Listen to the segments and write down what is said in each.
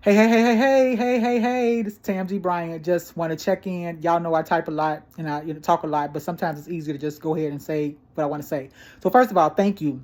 Hey, this is Tam G. Bryant. Just want to check in. Y'all know I type a lot and I talk a lot, but sometimes it's easier to just go ahead and say what I want to say. So first of all, thank you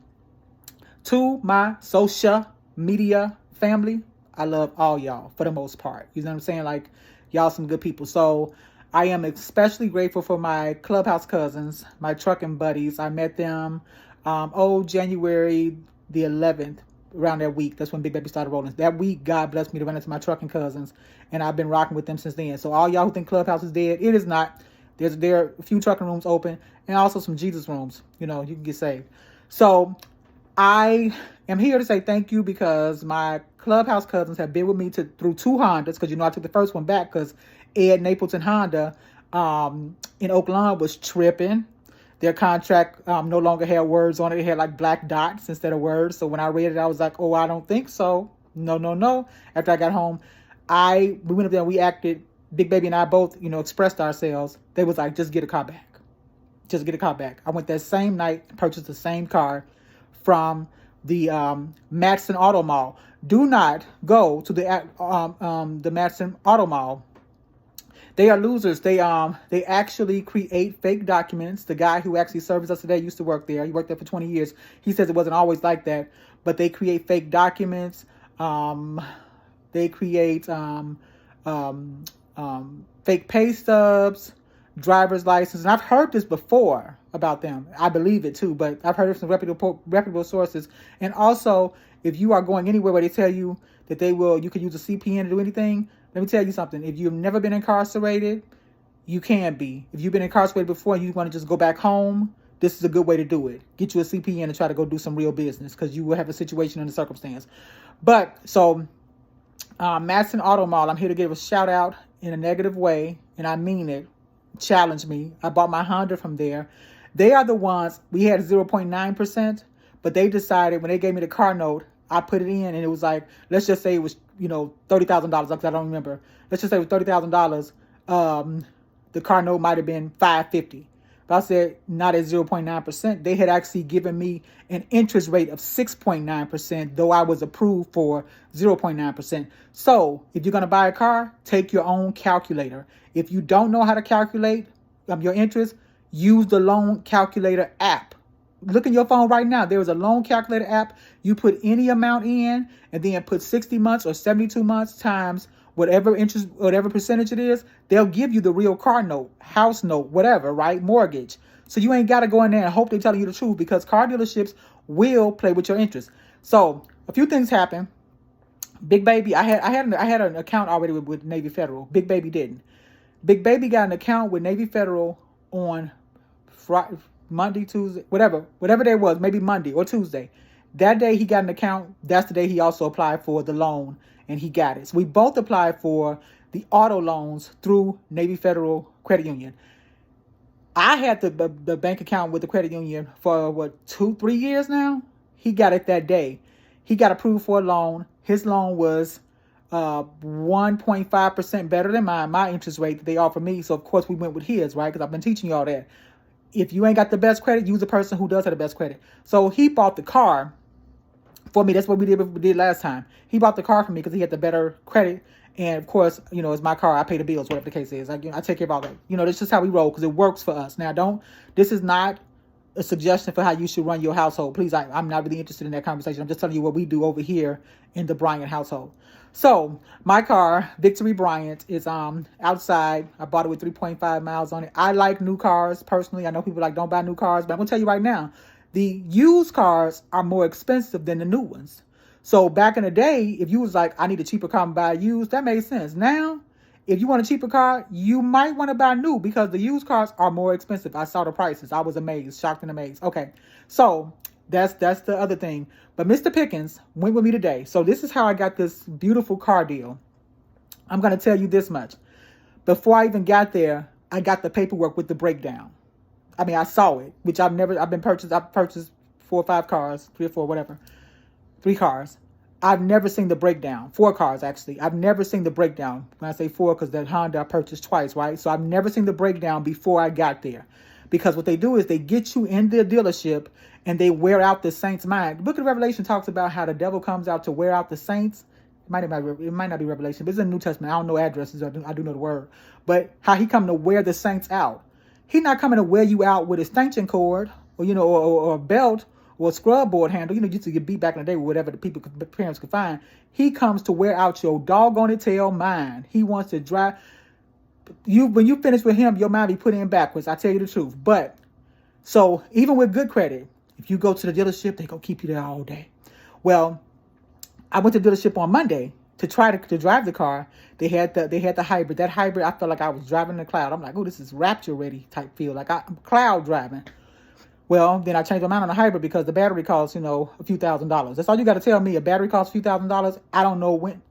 to my social media family. I love all y'all for the most part. You know what I'm saying? Like, y'all some good people. So I am especially grateful for my clubhouse cousins, my trucking buddies. I met them January the 11th, around that week. That's when Big Baby started rolling. That week, God blessed me to run into my trucking cousins, and I've been rocking with them since then. So all y'all who think Clubhouse is dead, it is not. There are a few trucking rooms open, and also some Jesus rooms. You know, you can get saved. So I am here to say thank you because my clubhouse cousins have been with me through two Hondas, because I took the first one back because Ed Napleton Honda in Oak Lawn was tripping. Their contract no longer had words on it. It had like black dots instead of words. So when I read it, I was like, oh, I don't think so. No. After I got home, we went up there and we acted. Big Baby and I both, expressed ourselves. They was like, just get a car back. Just get a car back. I went that same night and purchased the same car from the Matson Auto Mall. Do not go to the Matson Auto Mall. They are losers. They actually create fake documents. The guy who actually serves us today used to work there. He worked there for 20 years. He says it wasn't always like that, but they create fake documents. They create fake pay stubs, driver's license. And I've heard this before about them. I believe it too, but I've heard it from reputable sources. And also, if you are going anywhere where they tell you that you can use a CPN to do anything, let me tell you something. If you've never been incarcerated, you can be. If you've been incarcerated before and you want to just go back home, this is a good way to do it. Get you a CPN and try to go do some real business, because you will have a situation and a circumstance. But so Matson Auto Mall, I'm here to give a shout out in a negative way, and I mean it. Challenge me. I bought my Honda from there. They are the ones, we had 0.9%, but they decided when they gave me the car note, I put it in and it was like, let's just say it was, $30,000, because I don't remember. Let's just say it was $30,000. The car note might have been $550. But I said not at 0.9%. They had actually given me an interest rate of 6.9%, though I was approved for 0.9%. So if you're going to buy a car, take your own calculator. If you don't know how to calculate your interest, use the loan calculator app. Look in your phone right now. There is a loan calculator app. You put any amount in and then put 60 months or 72 months times whatever interest, whatever percentage it is. They'll give you the real car note, house note, whatever, right? Mortgage. So you ain't got to go in there and hope they're telling you the truth, because car dealerships will play with your interest. So a few things happen. Big Baby, I had an account already with Navy Federal. Big Baby didn't. Big Baby got an account with Navy Federal on Friday, Monday, Tuesday, whatever day it was, maybe Monday or Tuesday. That day he got an account. That's the day he also applied for the loan, and he got it. So we both applied for the auto loans through Navy Federal Credit Union. I had the bank account with the credit union for 2-3 years now. He got it that day. He got approved for a loan. His loan was 1.5% better than mine, my interest rate that they offer me. So of course we went with his, right? Because I've been teaching you all that. If you ain't got the best credit, use a person who does have the best credit. So he bought the car for me. That's what we did last time. He bought the car for me because he had the better credit. And of course, it's my car. I pay the bills, whatever the case is. I take care of all that. That's just how we roll, because it works for us. Now, this is not a suggestion for how you should run your household. Please, I'm not really interested in that conversation. I'm just telling you what we do over here in the Bryant household. So my car, Victory Bryant, is outside. I bought it with 3.5 miles on it. I like new cars personally. I know people don't buy new cars, but I'm gonna tell you right now, the used cars are more expensive than the new ones. So back in the day, if you was like, I need a cheaper car and buy used, that made sense. Now, if you want a cheaper car, you might want to buy new, because the used cars are more expensive. I saw the prices. I was amazed, shocked and amazed. Okay, so that's the other thing. But Mr. Pickens went with me today. So this is how I got this beautiful car deal. I'm going to tell you this much. Before I even got there, I got the paperwork with the breakdown. I mean, I saw it, which I've purchased 4 or 5 cars, 3 or 4, whatever. 3 cars. I've never seen the breakdown. 4 cars, actually. I've never seen the breakdown. When I say 4, because that Honda I purchased twice, right? So I've never seen the breakdown before I got there. Because what they do is they get you in the dealership and they wear out the saints' mind. The book of Revelation talks about how the devil comes out to wear out the saints. it might not be Revelation, but it's in the New Testament. I don't know addresses. I do know the word. But how he come to wear the saints out. He not coming to wear you out with a extension cord or, or a belt or a scrub board handle. Used to get beat back in the day with whatever the parents could find. He comes to wear out your doggone tail mind. He wants to drive you. When you finish with him, your mind be put in backwards. I tell you the truth. But so even with good credit, if you go to the dealership, they gonna keep you there all day. Well, I went to the dealership on Monday to try to drive the car. They had the hybrid. That hybrid, I felt like I was driving in the cloud. I'm like, oh, this is rapture ready type feel. Like I'm cloud driving. Well, then I changed my mind on the hybrid because the battery costs, a few $1,000s. That's all you got to tell me. A battery costs a few $1,000s. I don't know when.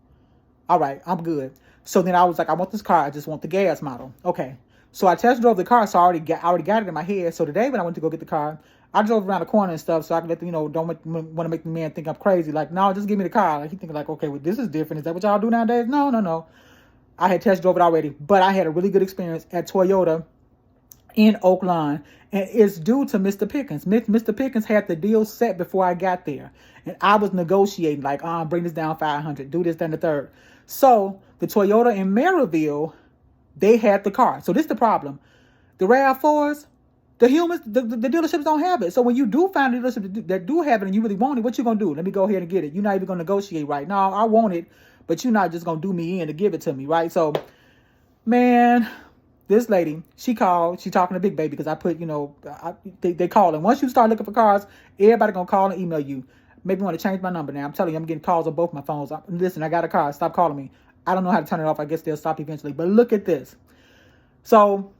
All right, I'm good. So then I was like, I want this car. I just want the gas model. Okay. So I test drove the car, so I already got it in my head. So today when I went to go get the car, I drove around the corner and stuff, so I can let don't want to make the man think I'm crazy. Like, no, just give me the car. Like, he thinking like, okay, well, this is different. Is that what y'all do nowadays? No. I had test drove it already, but I had a really good experience at Toyota in Oak Lawn, and it's due to Mr. Pickens. Mr. Pickens had the deal set before I got there, and I was negotiating like, bring this down 500, do this, then the third. So the Toyota in Maryville, they had the car. So this is the problem. The RAV4s, the humans, the dealerships don't have it. So when you do find a dealership that do have it and you really want it, what you going to do? Let me go ahead and get it. You're not even going to negotiate right now. I want it, but you're not just going to do me in to give it to me, right? So, man, this lady, she called. She talking to Big Baby because I put, they call. And once you start looking for cars, everybody going to call and email you. Maybe want to change my number now. I'm telling you, I'm getting calls on both my phones. Listen, I got a car. Stop calling me. I don't know how to turn it off. I guess they'll stop eventually. But look at this. So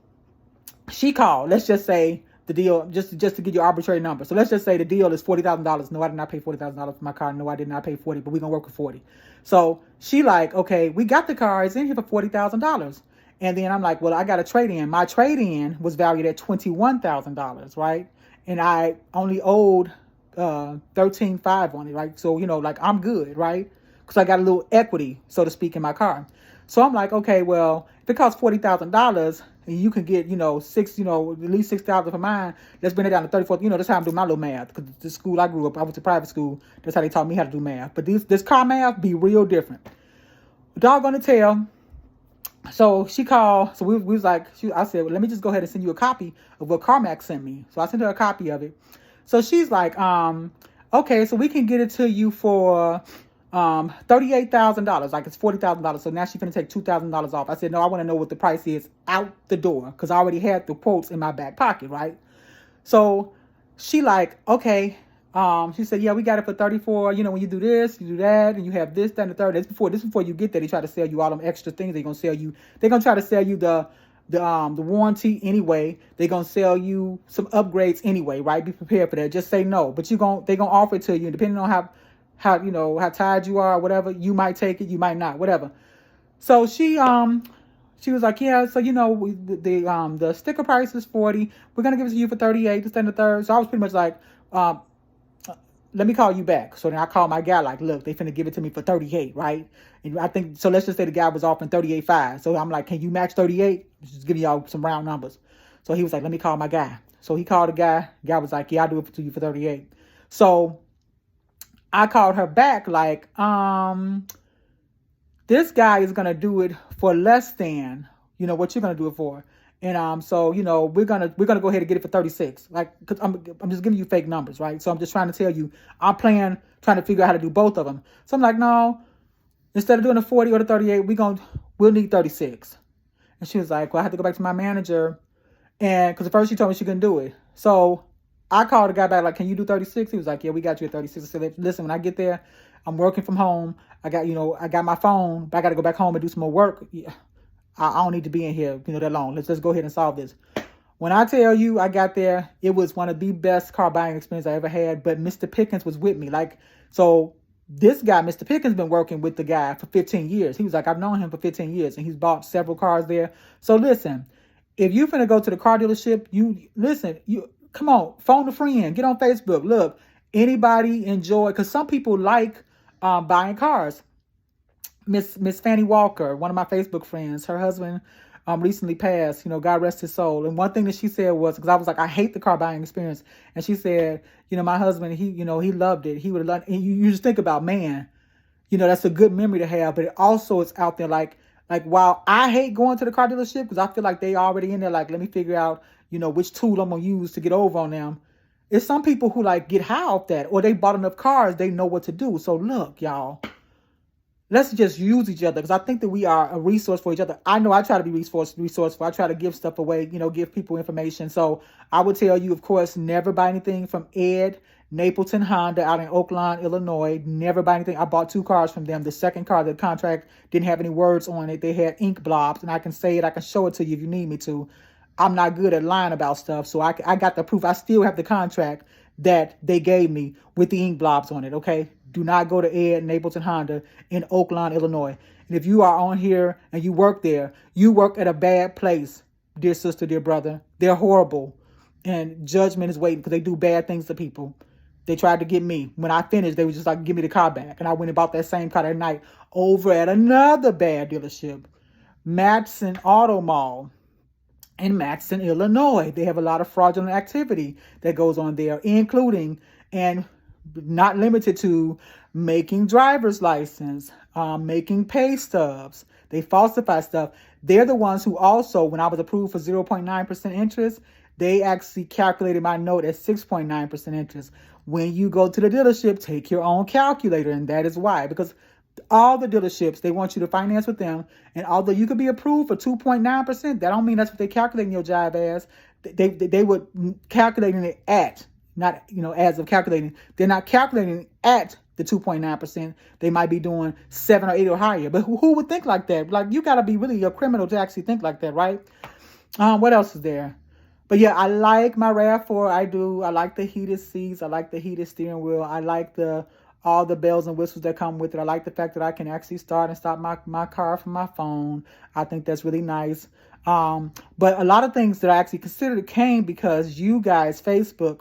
she called. Let's just say the deal, just to give you an arbitrary number. So let's just say the deal is $40,000. No, I did not pay $40,000 for my car. No, I did not pay 40, but we're going to work with 40. So she like, okay, we got the car. It's in here for $40,000. And then I'm like, well, I got a trade-in. My trade-in was valued at $21,000, right? And I only owed $13,500 on it, right? So, like I'm good, right? Because I got a little equity, so to speak, in my car. So I'm like, okay, well, if it costs $40,000 and you can get, at least $6,000 for mine, let's bring it down to 34. That's how I'm doing my little math. Because the school I grew up, I went to private school. That's how they taught me how to do math. But this car math be real different. Dog on the tail. So she called. So we was like, I said, well, let me just go ahead and send you a copy of what CarMax sent me. So I sent her a copy of it. So she's like, okay, so we can get it to you for $38,000. Like it's $40,000. So now she's gonna take $2,000 off. I said, no, I want to know what the price is out the door because I already had the quotes in my back pocket, right? So she like, okay. She said, yeah, we got it for 34. When you do this, you do that, and you have this, that, and the third. This before you get there, they try to sell you all them extra things. They're gonna sell you. They're gonna try to sell you the warranty anyway. They're gonna sell you some upgrades anyway, right? Be prepared for that. Just say no. But they're gonna offer it to you, depending on how tired you are or whatever. You might take it, you might not, whatever. So she was like, yeah, so the sticker price is 40. We're gonna give it to you for 38, this, that, and the third. So I was pretty much like, let me call you back. So then I called my guy, like, look, they finna give it to me for 38, right? And I think, so let's just say the guy was offering 38.5. So I'm like, can you match 38? Just give y'all some round numbers. So he was like, let me call my guy. So he called the guy. The guy was like, yeah, I'll do it to you for 38. So I called her back like, this guy is going to do it for less than, what you're going to do it for. And so we're gonna go ahead and get it for 36. Like, cause I'm just giving you fake numbers, right? So I'm just trying to tell you, I'm trying to figure out how to do both of them. So I'm like, no, instead of doing the 40 or the 38, we'll need 36. And she was like, well, I have to go back to my manager, and because at first she told me she couldn't do it. So I called the guy back like, can you do 36? He was like, yeah, we got you at 36. I said, listen, when I get there, I'm working from home. I got my phone, but I got to go back home and do some more work. Yeah. I don't need to be in here, that long. Let's just go ahead and solve this. When I tell you I got there, it was one of the best car buying experiences I ever had. But Mr. Pickens was with me. So this guy, Mr. Pickens, been working with the guy for 15 years. He was like, I've known him for 15 years, and he's bought several cars there. So listen, if you're finna go to the car dealership, come on, phone a friend, get on Facebook. Look, anybody enjoy, because some people like buying cars. Miss Fanny Walker, one of my Facebook friends, her husband recently passed, God rest his soul. And one thing that she said was, because I was like, I hate the car buying experience. And she said, my husband, he loved it. He would have loved it. And you just think about, man, That's a good memory to have, but it also is out there like while I hate going to the car dealership because I feel like they already in there, like, let me figure out, which tool I'm gonna use to get over on them. It's some people who like get high off that, or they bought enough cars, they know what to do. So look, y'all, let's just use each other because I think that we are a resource for each other. I know I try to be resourceful. I try to give stuff away, give people information. So I would tell you, of course, never buy anything from Ed Napleton Honda out in Oakland, Illinois. Never buy anything. I bought 2 cars from them. The second car, the contract didn't have any words on it. They had ink blobs, and I can say it. I can show it to you if you need me to. I'm not good at lying about stuff, so I got the proof. I still have the contract that they gave me with the ink blobs on it, okay? Do not go to Ed Napleton Honda in Oakland, Illinois. And if you are on here and you work there, you work at a bad place, dear sister, dear brother. They're horrible. And judgment is waiting because they do bad things to people. They tried to get me. When I finished, they was just like, give me the car back. And I went and bought that same car that night over at another bad dealership, Matson Auto Mall in Matson, Illinois. They have a lot of fraudulent activity that goes on there, including and not limited to making driver's license, making pay stubs. They falsify stuff. They're the ones who also, when I was approved for 0.9% interest, they actually calculated my note at 6.9% interest. When you go to the dealership, take your own calculator, and that is why. Because all the dealerships, they want you to finance with them, and although you could be approved for 2.9%, that don't mean that's what they calculating your jive as. They would calculating it at, not as of calculating. They're not calculating at the 2.9%. They might be doing 7 or 8 or higher. But who would think like that? Like, you got to be really a criminal to actually think like that, right? What else is there? But yeah, I like my RAV4. I do. I like the heated seats. I like the heated steering wheel. I like all the bells and whistles that come with it. I like the fact that I can actually start and stop my car from my phone. I think that's really nice. But a lot of things that I actually considered came because you guys, Facebook,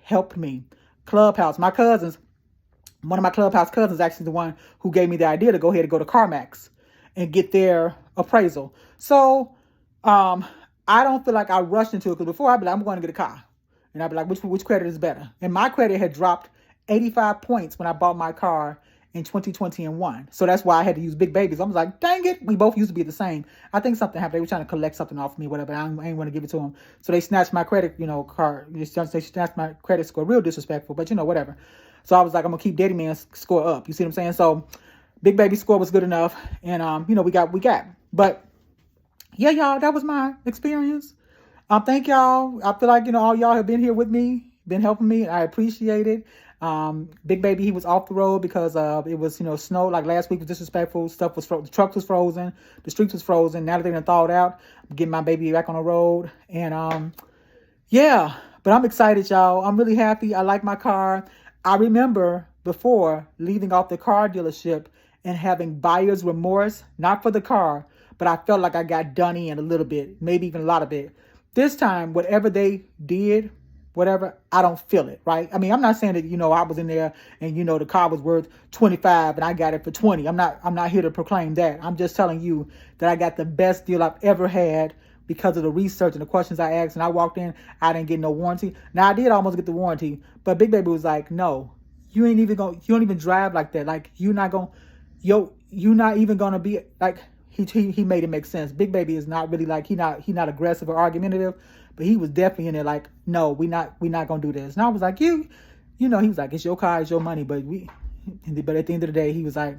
helped me. Clubhouse, my cousins, one of my Clubhouse cousins actually the one who gave me the idea to go ahead and go to CarMax and get their appraisal. So, I don't feel like I rushed into it because before I'd be like, I'm going to get a car. And I'd be like, which credit is better? And my credit had dropped 85 points when I bought my car in 2021. So that's why I had to use Big Babies. I was like, dang it. We both used to be the same. I think something happened. They were trying to collect something off me, whatever. I ain't want to give it to them. So they snatched my credit, card. They snatched my credit score. Real disrespectful, but whatever. So I was like, I'm going to keep Daddy Man's score up. You see what I'm saying? So Big Baby score was good enough. And, we got. But yeah, y'all, that was my experience. Thank y'all. I feel like, all y'all have been here with me, been helping me. I appreciate it. Big Baby, he was off the road because it was, snow. Like last week was disrespectful. Stuff was the truck was frozen. The streets was frozen. Now that they done thawed out, I'm getting my baby back on the road. And yeah, but I'm excited, y'all. I'm really happy. I like my car. I remember before leaving off the car dealership and having buyer's remorse, not for the car, but I felt like I got done in a little bit, maybe even a lot of it. This time, whatever they did, I don't feel it, right? I mean, I'm not saying that, I was in there and, the car was worth 25 and I got it for 20. I'm not here to proclaim that. I'm just telling you that I got the best deal I've ever had because of the research and the questions I asked. And I walked in, I didn't get no warranty. Now, I did almost get the warranty, but Big Baby was like, no, you don't even drive like that. Like, you're not even going to be like, he made it make sense. Big Baby is not really like, he not aggressive or argumentative, but he was definitely in there like, no, we not gonna do this. And I was like, he was like, it's your car, it's your money, but at the end of the day, he was like,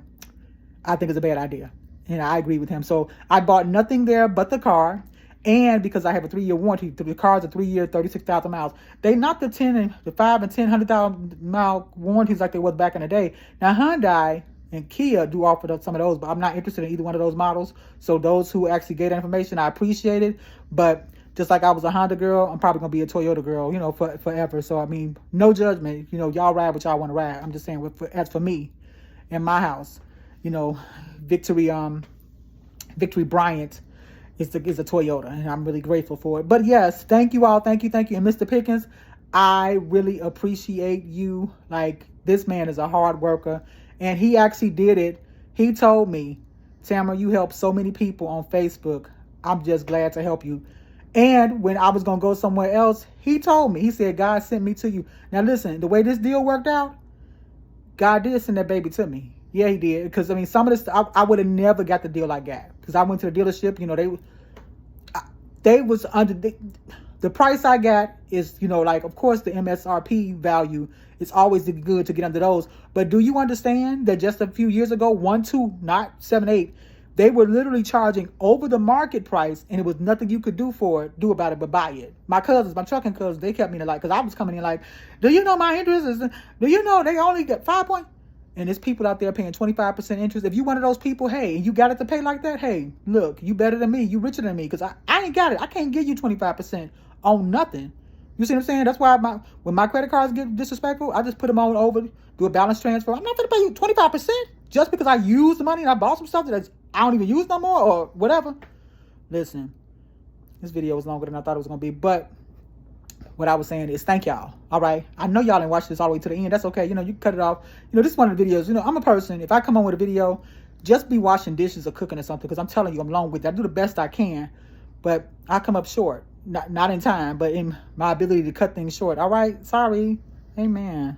I think it's a bad idea. And I agree with him. So I bought nothing there but the car. And because I have a 3-year warranty, the car's a 3-year, 36,000 miles. They not the 5 and 10, 100,000 mile warranties like they was back in the day. Now Hyundai and Kia do offer some of those, but I'm not interested in either one of those models. So those who actually get that information, I appreciate it. But just like I was a Honda girl, I'm probably going to be a Toyota girl, forever. So, I mean, no judgment. Y'all ride what y'all want to ride. I'm just saying, as for me, in my house, Victory Bryant is a Toyota, and I'm really grateful for it. But yes, thank you all. Thank you. And Mr. Pickens, I really appreciate you. Like, this man is a hard worker. And he actually did it. He told me, Tamara, you help so many people on Facebook. I'm just glad to help you. And when I was going to go somewhere else, he told me, he said, God sent me to you. Now listen, the way this deal worked out, God did send that baby to me. Yeah, he did. Because, I mean, some of this, I would have never got the deal I got. Because I went to the dealership, you know, they was under, the price I got is, you know, like, of course, the MSRP value is always good to get under those. But do you understand that just a few years ago, 1, 2, not 7, 8, they were literally charging over the market price, and it was nothing you could do about it but buy it. My cousins, my trucking cousins, they kept me in the light because I was coming in like, do you know my interest is, do you know they only get 5 point? And there's people out there paying 25% interest. If you one of those people, hey, and you got it to pay like that, hey, look, you better than me, you richer than me, because I ain't got it. I can't give you 25% on nothing. You see what I'm saying? That's why when my credit cards get disrespectful, I just put them on over, do a balance transfer. I'm not going to pay you 25% just because I used the money and I bought some stuff that I don't even use no more or whatever. Listen, this video was longer than I thought it was going to be, but what I was saying is thank y'all. All right. I know y'all didn't watch this all the way to the end. That's okay. You know, you cut it off. You know, this is one of the videos. You know, I'm a person. If I come on with a video, just be washing dishes or cooking or something, because I'm telling you, I'm long with it. I do the best I can, but I come up short. Not in time, but in my ability to cut things short. All right. Sorry. Amen.